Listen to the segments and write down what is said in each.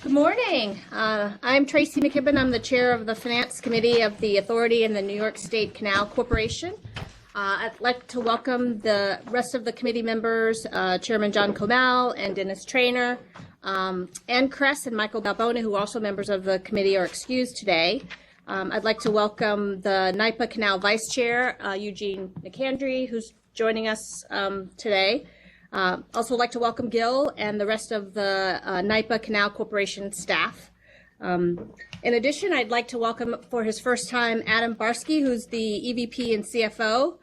Good morning. I'm Tracy McKibben. I'm the chair of the Finance Committee of the Authority and the New York State Canal Corporation. I'd like to welcome the rest of the committee members, Chairman John Canal and Dennis Traynor, Ann Kress and Michael Balbona, who are also members of the committee, are excused today. I'd like to welcome the NYPA Canal Vice Chair, Eugene McAndry, who's joining us today. Also like to welcome Gil and the rest of the NYPA Canal Corporation staff. In addition, I'd like to welcome for his first time Adam Barsky, who's the EVP and CFO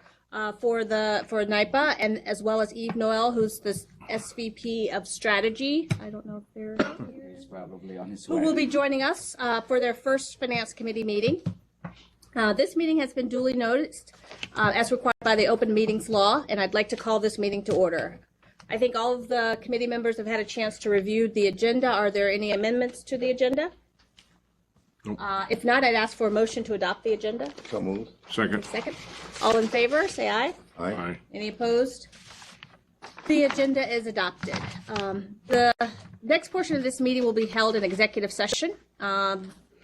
for NYPA, and as well as Eve Noel, who's the SVP of Strategy. I don't know if they're here. He's probably on his way. Who will be joining us for their first Finance Committee meeting. This meeting has been duly noticed as required by the Open Meetings Law, and I'd like to call this meeting to order. I think all of the committee members have had a chance to review the agenda. Are there any amendments to the agenda? Nope. If not, I'd ask for a motion to adopt the agenda. So moved. Second. Second. All in favor, say aye. Aye. Any opposed? The agenda is adopted. The next portion of this meeting will be held in executive session.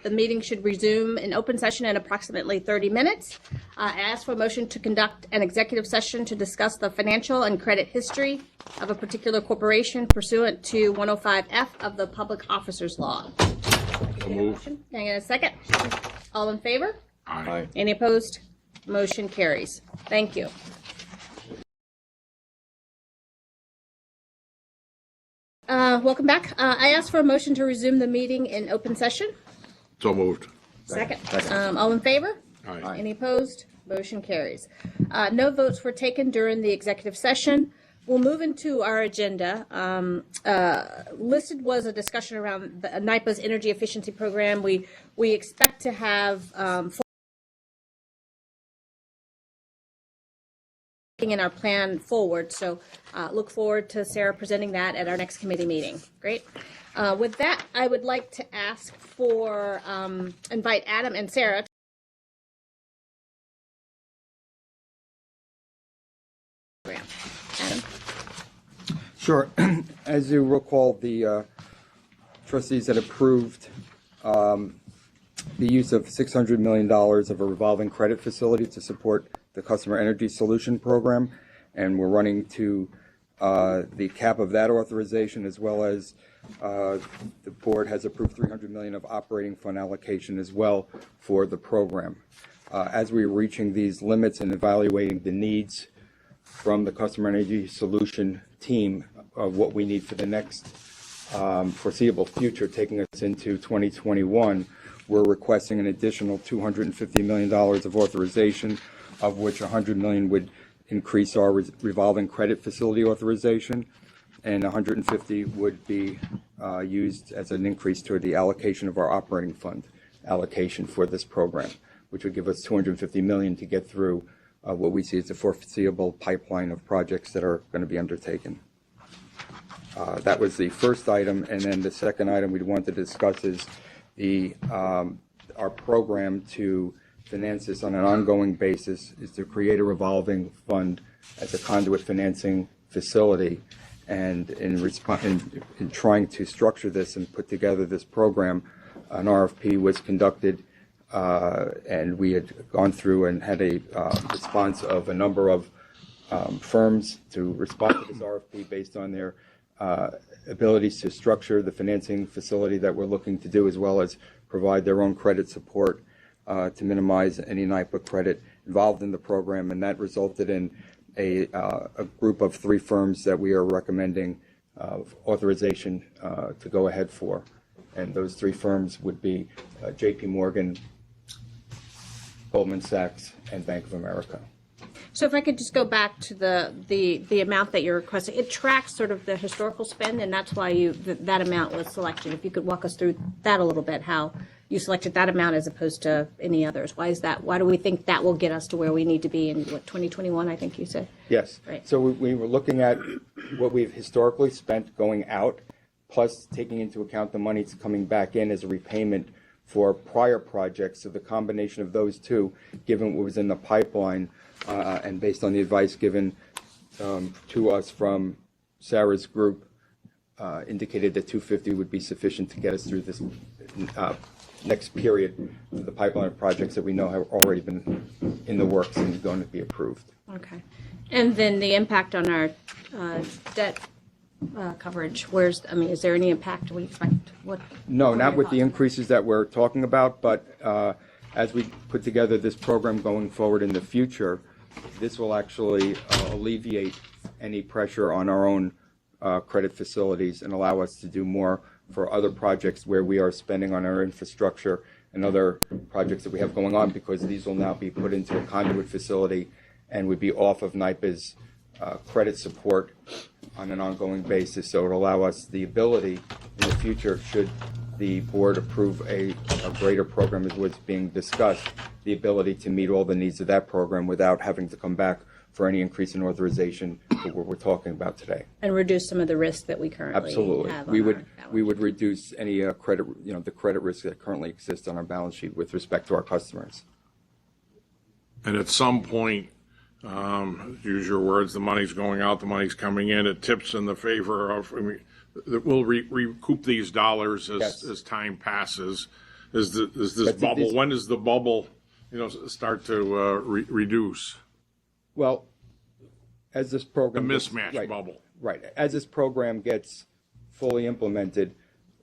The meeting should resume in open session in approximately 30 minutes. I ask for a motion to conduct an executive session to discuss the financial and credit history of a particular corporation pursuant to 105F of the Public Officers Law. So moved. Can I get a second? All in favor? Aye. Any opposed? Motion carries. Thank you. Welcome back. I ask for a motion to resume the meeting in open session. So moved. Second. All in favor? Aye. Any opposed? Motion carries. No votes were taken during the executive session. We'll move into our agenda. Listed was a discussion around the NYPA's energy efficiency program. We expect to have in our plan forward. So look forward to Sarah presenting that at our next committee meeting. Great. With that, I would like to ask for, invite Adam and Sarah. Adam. Sure. As you recall, the trustees had approved the use of $600 million of a revolving credit facility to support the Customer Energy Solution Program, and we're running to the cap of that authorization, as well as the board has approved $300 million of operating fund allocation as well for the program. As we're reaching these limits and evaluating the needs from the Customer Energy Solution team of what we need for the next foreseeable future, taking us into 2021, we're requesting an additional $250 million of authorization, of which $100 million would increase our revolving credit facility authorization, and $150 would be used as an increase toward the allocation of our operating fund allocation for this program, which would give us $250 million to get through what we see as a foreseeable pipeline of projects that are going to be undertaken. That was the first item, and then the second item we'd want to discuss is our program to finance this on an ongoing basis is to create a revolving fund as a conduit financing facility. And in trying to structure this and put together this program, an RFP was conducted, and we had gone through and had a response of a number of firms to respond to this RFP based on their abilities to structure the financing facility that we're looking to do, as well as provide their own credit support to minimize any NYPA credit involved in the program. And that resulted in a group of 3 firms that we are recommending authorization to go ahead for. And those 3 firms would be JP Morgan, Goldman Sachs, and Bank of America. So if I could just go back to the amount that you're requesting, it tracks sort of the historical spend, and that's why that amount was selected. If you could walk us through that a little bit, how you selected that amount as opposed to any others. Why is that? Why do we think that will get us to where we need to be in 2021? I think you said. Yes. Right. So we were looking at what we've historically spent going out, plus taking into account the money that's coming back in as a repayment for prior projects. So the combination of those two, given what was in the pipeline, and based on the advice given to us from Sarah's group, indicated that 250 would be sufficient to get us through this next period of the pipeline of projects that we know have already been in the works and going to be approved. Okay. And then the impact on our debt coverage, is there any impact we expect? No, what are not your with the thoughts on increases that we're talking about, but as we put together this program going forward in the future, this will actually alleviate any pressure on our own credit facilities and allow us to do more for other projects where we are spending on our infrastructure and other projects that we have going on, because these will now be put into a conduit facility and would be off of NYPA's credit support on an ongoing basis. So it will allow us the ability in the future, should the board approve a greater program as was being discussed, the ability to meet all the needs of that program without having to come back for any increase in authorization for what we're talking about today. And reduce some of the risk that we currently Absolutely. have. We would reduce any credit, the credit risk that currently exists on our balance sheet with respect to our customers. And at some point, use your words, the money's going out, the money's coming in, it tips in the favor of, that we'll recoup these dollars Yes. as time passes. Is this bubble, when does the bubble, start to reduce? Well, as this The program mismatch bubble. Right. As this program gets fully implemented,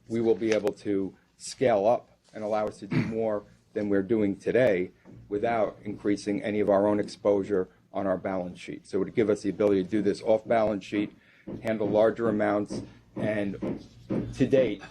we will be able to scale up and allow us to do more than we're doing today without increasing any of our own exposure on our balance sheet. So it would give us the ability to do this off balance sheet, handle larger amounts, and to date,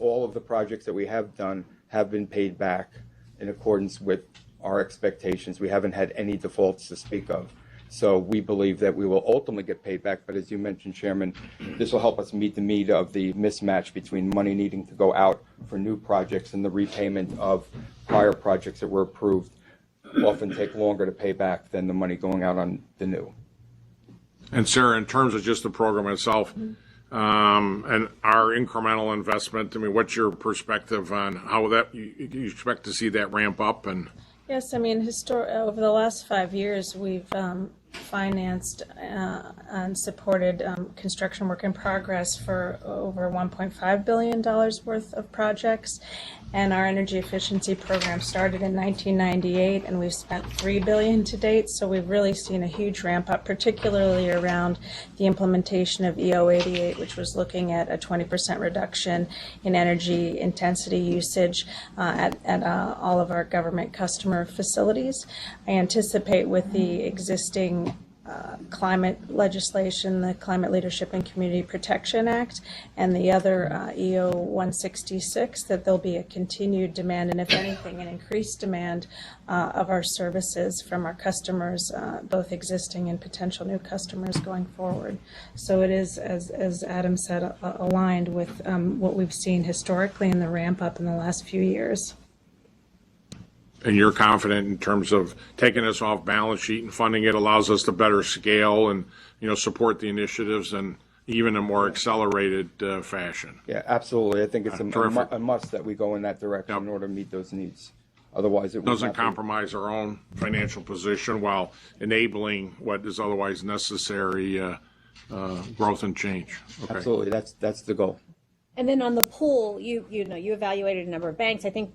all of the projects that we have done have been paid back in accordance with our expectations. We haven't had any defaults to speak of. So we believe that we will ultimately get paid back, but as you mentioned, Chairman, this will help us meet the need of the mismatch between money needing to go out for new projects and the repayment of prior projects that were approved often take longer to pay back than the money going out on the new. And Sarah, in terms of just the program itself, and our incremental investment, what's your perspective on how that, you expect to see that ramp up? And Yes, over the last 5 years, we've financed and supported construction work in progress for over $1.5 billion worth of projects. And our energy efficiency program started in 1998, and we've spent $3 billion to date. So we've really seen a huge ramp up, particularly around the implementation of EO 88, which was looking at a 20% reduction in energy intensity usage at all of our government customer facilities. I anticipate with the existing climate legislation, the Climate Leadership and Community Protection Act, and the other EO 166, that there'll be a continued demand, and if anything, an increased demand of our services from our customers, both existing and potential new customers going forward. So it is, as Adam said, aligned with what we've seen historically in the ramp up in the last few years. And you're confident in terms of taking us off balance sheet and funding it allows us to better scale and, support the initiatives and even a more accelerated fashion. Yeah, absolutely. I think it's Terrific. a must that we go in that direction in order to meet those needs. Otherwise, it would Doesn't not be- compromise our own financial position while enabling what is otherwise necessary growth and change. Okay. Absolutely. That's the goal. And then on the pool, you evaluated a number of banks. I think,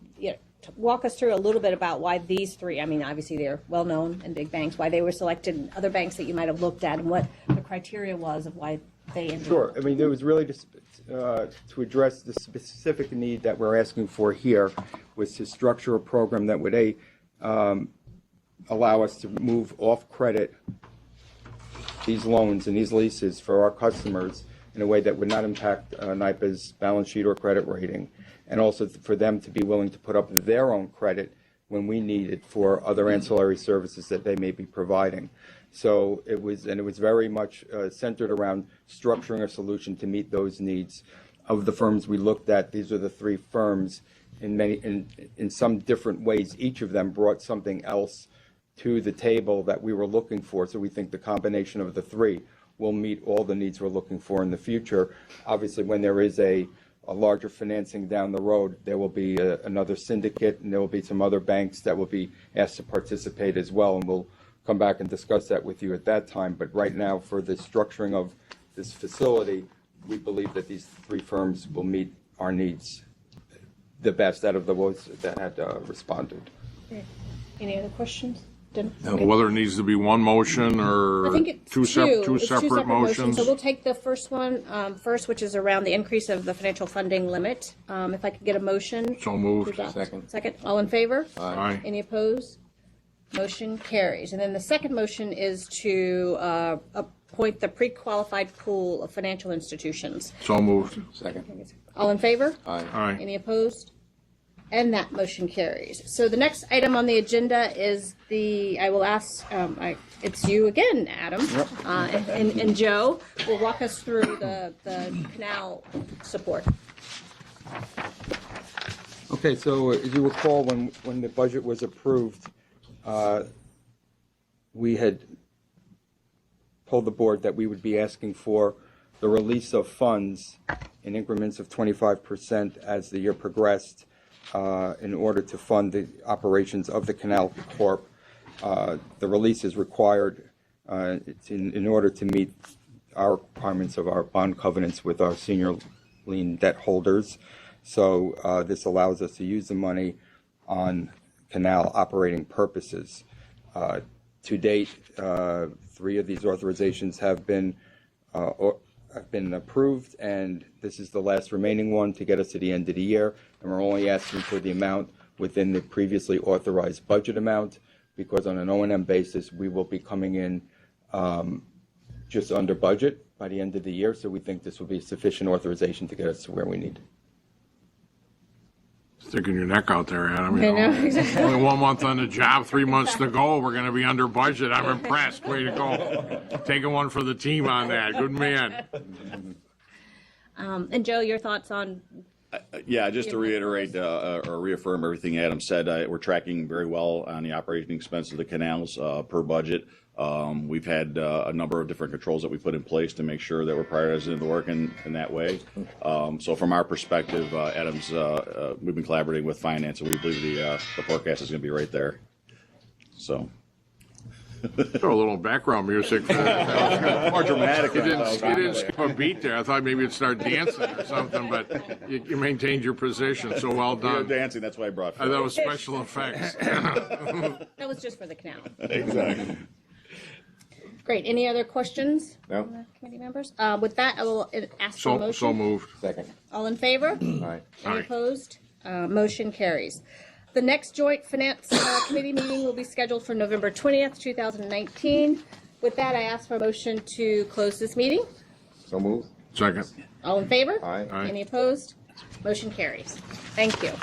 walk us through a little bit about why these three, obviously they're well-known and big banks, why they were selected, and other banks that you might have looked at, and what the criteria was of why they ended Sure. up. There was really just to address the specific need that we're asking for here was to structure a program that would allow us to move off credit these loans and these leases for our customers in a way that would not impact NYPA's balance sheet or credit rating, and also for them to be willing to put up their own credit when we need it for other ancillary services that they may be providing. So it was very much centered around structuring a solution to meet those needs. Of the firms we looked at, these are the three firms. In some different ways, each of them brought something else to the table that we were looking for. So we think the combination of the three will meet all the needs we're looking for in the future. Obviously, when there is a larger financing down the road, there will be another syndicate, and there will be some other banks that will be asked to participate as well, and we'll come back and discuss that with you at that time. But right now, for the structuring of this facility, we believe that these three firms will meet our needs the best out of the ones that had responded. Any other questions? Dennis? Whether it needs to be one motion or I think it's two It's separate motions. So we'll take the first one first, which is around the increase of the financial funding limit. If I could get a motion. So moved. to adopt. Second. Second, all in favor? Aye. Any opposed? Motion carries. And then the second motion is to appoint the pre-qualified pool of financial institutions. So moved. Second. All in favor? Aye. Aye. Any opposed? And that motion carries. So the next item on the agenda is I will ask, it's you again, Adam. And Joe will walk us through the canal support. Okay, so as you recall, when the budget was approved, we had told the board that we would be asking for the release of funds in increments of 25% as the year progressed in order to fund the operations of the Canal Corp. The release is required it's in order to meet our requirements of our bond covenants with our senior lien debt holders. So this allows us to use the money on canal operating purposes. To date, 3 of these authorizations have been approved, and this is the last remaining one to get us to the end of the year. And we're only asking for the amount within the previously authorized budget amount, because on an O&M basis, we will be coming in just under budget by the end of the year. So we think this will be sufficient authorization to get us to where we need. Sticking your neck out there, Adam. I know, exactly. Only 1 month on the job, 3 months to go. We're going to be under budget. I'm impressed. Way to go. Taking one for the team on that. Good man. And Joe, your thoughts on? Yeah, just to reiterate or reaffirm everything Adam said, we're tracking very well on the operating expense of the canals per budget. We've had a number of different controls that we put in place to make sure that we're prioritizing the work in that way. So from our perspective, Adam's, we've been collaborating with finance, and we believe the forecast is going to be right there. So. Throw a little background music. For that. More dramatic. You didn't skip a beat there. I thought maybe you'd start dancing or something, but you maintained your position, so well We were done. dancing, that's why I brought I thought it was special effects. That was just for the canal. Exactly. Great. Any other questions? No. From the committee members? With that, I will ask for a motion. So moved. Second. All in favor? Aye. Any Aye. opposed? Motion carries. The next joint finance committee meeting will be scheduled for November 20th, 2019. With that, I ask for a motion to close this meeting. So moved. Second. All in favor? Aye. Aye. Any opposed? Motion carries. Thank you.